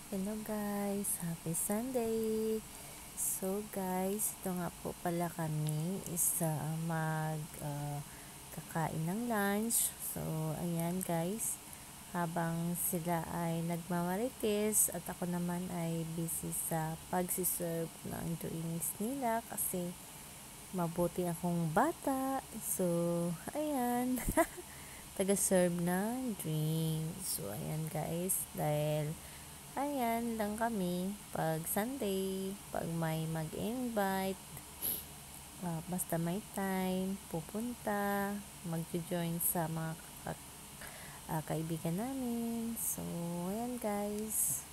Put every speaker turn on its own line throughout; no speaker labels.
Hello guys, happy Sunday. So guys, ito nga po pala kami is kakain ng lunch. So ayan guys, habang sila ay nagmamarites at ako naman ay busy sa pagsiserve ng drinks nila kasi mabuti akong bata. So ayan, taga-serve ng drinks. So ayan guys, dahil ayan lang kami pag Sunday, pag may mag-invite, basta may time, pupunta, mag-join sa mga kaibigan namin. So, ayan guys,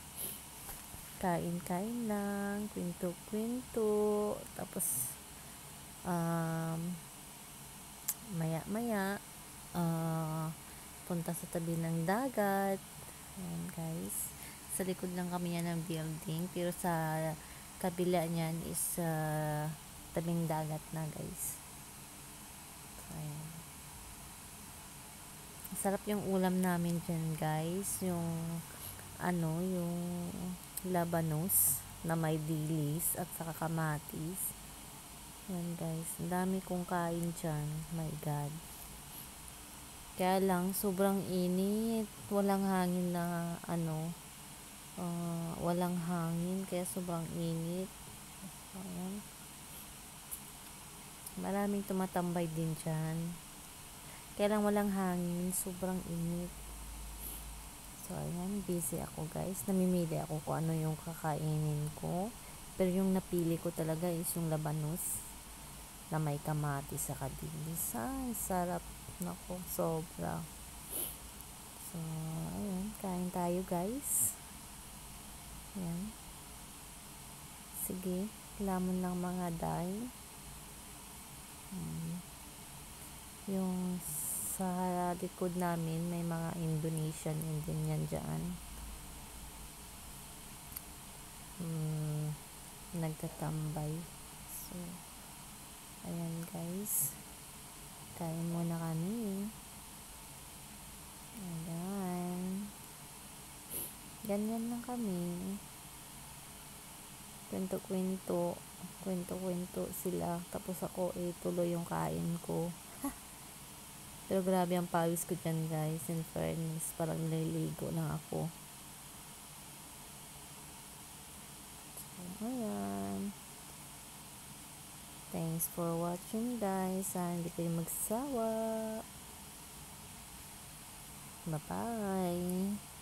kain-kain lang, kwento-kwento, tapos maya-maya, punta sa tabi ng dagat. Ayan guys, sa likod lang kami yan ng building, pero sa kabila niyan is tabing dagat na guys. So, ayan. Sarap yung ulam namin dyan guys, yung yung labanos na may dilis at saka kamatis. Ayan guys, ang dami kong kain dyan, my god. Kaya lang sobrang init, walang hangin na walang hangin kaya sobrang init. Ayan. Maraming tumatambay din dyan, kaya lang walang hangin, sobrang init. So ayan, busy ako guys, namimili ako kung ano yung kakainin ko, pero yung napili ko talaga is yung labanos na may kamatis sa kadilis. Ay, sarap, nako, sobra. So ayan, kain tayo guys. Ayan. Sige, lamon lang mga day. Yung sa likod namin may mga Indonesian din yan dyan. Nagtatambay. So, ayan guys. Kain muna kami. Ayan. Ganyan lang kami. Kwento-kwento. Kwento-kwento sila. Tapos ako tuloy yung kain ko. Pero grabe ang pawis ko dyan guys. In fairness, parang naliligo lang ako. So, ayan. Thanks for watching guys. Sana hindi kayo magsawa. Bye-bye.